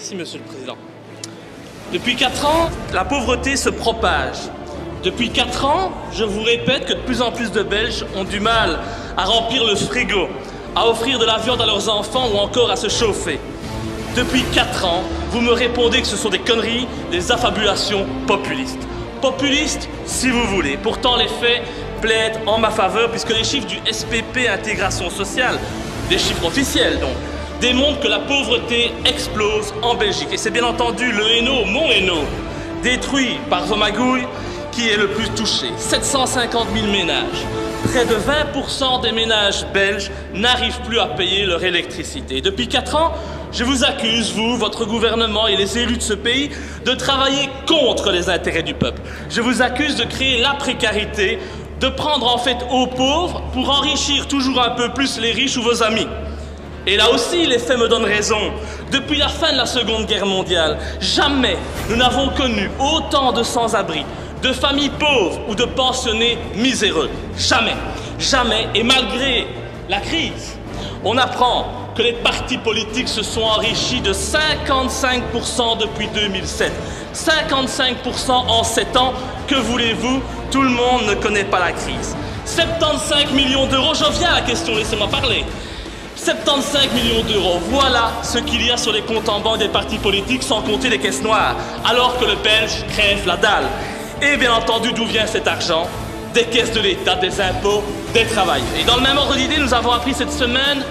Merci, Monsieur le Président. Depuis 4 ans, la pauvreté se propage. Depuis 4 ans, je vous répète que de plus en plus de Belges ont du mal à remplir le frigo, à offrir de la viande à leurs enfants ou encore à se chauffer. Depuis 4 ans, vous me répondez que ce sont des conneries, des affabulations populistes. Populistes, si vous voulez. Pourtant, les faits plaident en ma faveur puisque les chiffres du SPP Intégration Sociale, des chiffres officiels donc, démontrent que la pauvreté explose en Belgique. Et c'est bien entendu le Hainaut, mon Hainaut, détruit par Zomagouille, qui est le plus touché. 750 000 ménages. Près de 20% des ménages belges n'arrivent plus à payer leur électricité. Depuis 4 ans, je vous accuse, vous, votre gouvernement et les élus de ce pays, de travailler contre les intérêts du peuple. Je vous accuse de créer la précarité, de prendre en fait aux pauvres pour enrichir toujours un peu plus les riches ou vos amis. Et là aussi, les faits me donnent raison. Depuis la fin de la Seconde Guerre mondiale, jamais nous n'avons connu autant de sans-abri, de familles pauvres ou de pensionnés miséreux. Jamais. Jamais. Et malgré la crise, on apprend que les partis politiques se sont enrichis de 55% depuis 2007. 55% en 7 ans. Que voulez-vous? Tout le monde ne connaît pas la crise. 75 millions d'euros, je viens à la question, laissez-moi parler. 75 millions d'euros, voilà ce qu'il y a sur les comptes en banque des partis politiques, sans compter les caisses noires, alors que le Belge crève la dalle. Et bien entendu, d'où vient cet argent? Des caisses de l'État, des impôts, des travailleurs. Et dans le même ordre d'idée, nous avons appris cette semaine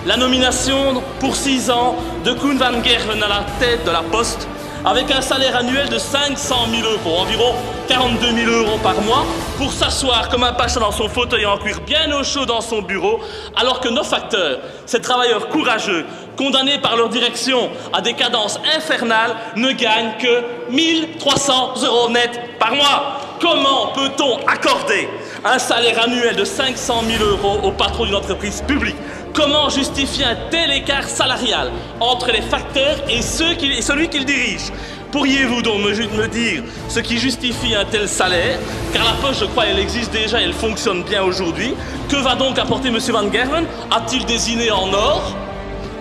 la nomination pour 6 ans de Koen Van Gerwen à la tête de la Poste, avec un salaire annuel de 500 000 €, environ 42 000 € par mois, pour s'asseoir comme un pacha dans son fauteuil en cuir bien au chaud dans son bureau, alors que nos facteurs, ces travailleurs courageux, condamnés par leur direction à des cadences infernales, ne gagnent que 1 300 € net par mois. Comment peut-on accorder un salaire annuel de 500 000 € au patron d'une entreprise publique? Comment justifier un tel écart salarial entre les facteurs et celui qui le dirige? Pourriez-vous donc me dire ce qui justifie un tel salaire? Car la Poste, je crois, elle existe déjà et elle fonctionne bien aujourd'hui. Que va donc apporter M. Van Gerwen? A-t-il désigné en or,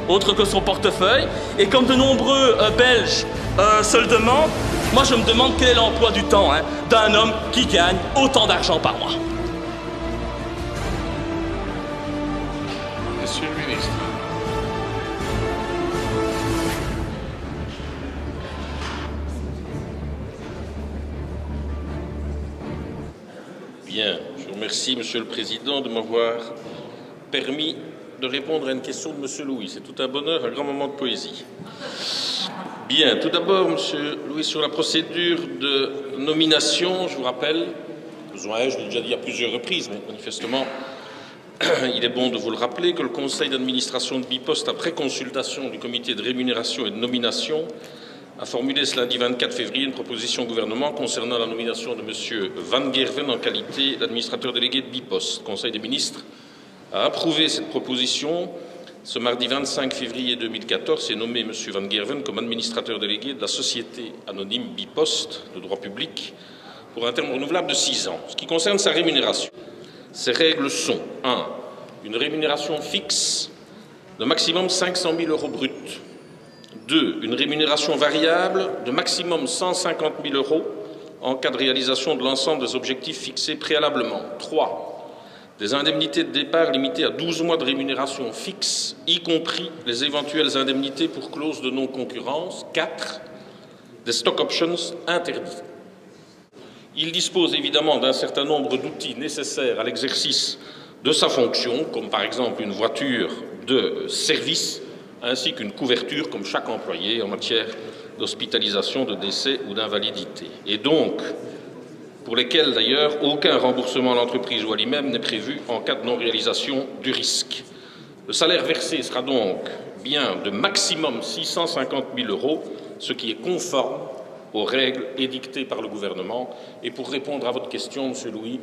autre que son portefeuille? Et comme de nombreux Belges se le demandent, moi je me demande quel est l'emploi du temps d'un homme qui gagne autant d'argent par mois. Monsieur le ministre. Bien, je vous remercie, Monsieur le Président, de m'avoir permis de répondre à une question de Monsieur Louis. C'est tout un bonheur, un grand moment de poésie. Bien, tout d'abord, Monsieur Louis, sur la procédure de nomination, je vous rappelle, je l'ai déjà dit à plusieurs reprises, mais manifestement, il est bon de vous le rappeler, que le conseil d'administration de Bipost, après consultation du comité de rémunération et de nomination, a formulé ce lundi 24 février une proposition au gouvernement concernant la nomination de M. Van Gerwen en qualité d'administrateur délégué de Bipost. Le Conseil des ministres a approuvé cette proposition. Ce mardi 25 février 2014 et nommé M. Van Gerwen comme administrateur délégué de la société anonyme Bipost de droit public pour un terme renouvelable de 6 ans. Ce qui concerne sa rémunération, ces règles sont 1. Une rémunération fixe de maximum 500 000 € bruts. 2. Une rémunération variable de maximum 150 000 € en cas de réalisation de l'ensemble des objectifs fixés préalablement. 3. Des indemnités de départ limitées à 12 mois de rémunération fixe, y compris les éventuelles indemnités pour clause de non-concurrence. 4. Des stock options interdits. Il dispose évidemment d'un certain nombre d'outils nécessaires à l'exercice de sa fonction, comme par exemple une voiture de service, ainsi qu'une couverture, comme chaque employé, en matière d'hospitalisation, de décès ou d'invalidité. Et donc, pour lesquels d'ailleurs aucun remboursement à l'entreprise ou à lui-même n'est prévu en cas de non-réalisation du risque. Le salaire versé sera donc bien de maximum 650 000 €, ce qui est conforme aux règles édictées par le gouvernement. Et pour répondre à votre question, Monsieur Louis,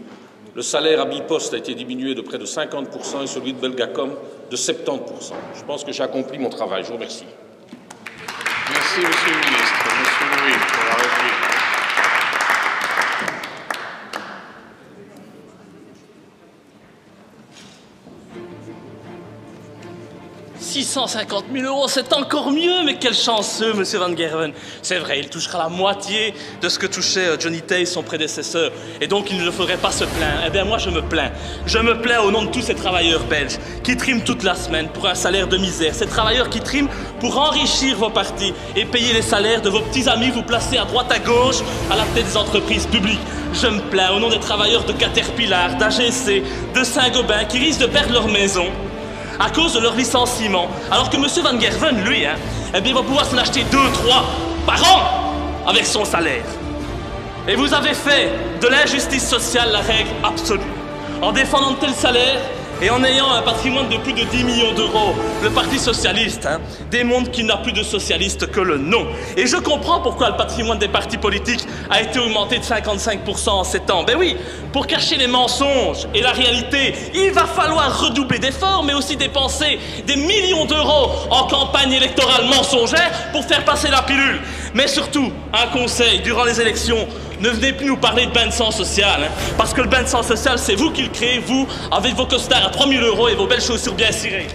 le salaire à Bipost a été diminué de près de 50% et celui de Belgacom de 70%. Je pense que j'ai accompli mon travail. Je vous remercie. Merci, Monsieur le ministre. Monsieur Louis, pour la réplique. 650 000 €, c'est encore mieux, mais quel chanceux, monsieur Van Gerwen. C'est vrai, il touchera la moitié de ce que touchait Johnny Tay, son prédécesseur, et donc il ne faudrait pas se plaindre. Eh bien moi je me plains. Je me plains au nom de tous ces travailleurs belges qui triment toute la semaine pour un salaire de misère. Ces travailleurs qui triment pour enrichir vos partis et payer les salaires de vos petits amis vous placés à droite à gauche à la tête des entreprises publiques. Je me plains au nom des travailleurs de Caterpillar, d'AGC, de Saint-Gobain qui risquent de perdre leur maison à cause de leur licenciement, alors que M. Van Gerwen, lui, eh bien, va pouvoir s'en acheter 2, 3 par an avec son salaire. Et vous avez fait de l'injustice sociale la règle absolue, en défendant de tels salaires et en ayant un patrimoine de plus de 10 millions d'euros. Le Parti socialiste démontre qu'il n'a plus de socialiste que le nom. Et je comprends pourquoi le patrimoine des partis politiques a été augmenté de 55% en 7 ans. Ben oui, pour cacher les mensonges et la réalité, il va falloir redoubler d'efforts, mais aussi dépenser des millions d'euros en campagne électorale mensongère pour faire passer la pilule. Mais surtout, un conseil, durant les élections, ne venez plus nous parler de bain de sang social, parce que le bain de sang social, c'est vous qui le créez, vous, avec vos costards à 3 000 € et vos belles chaussures bien cirées.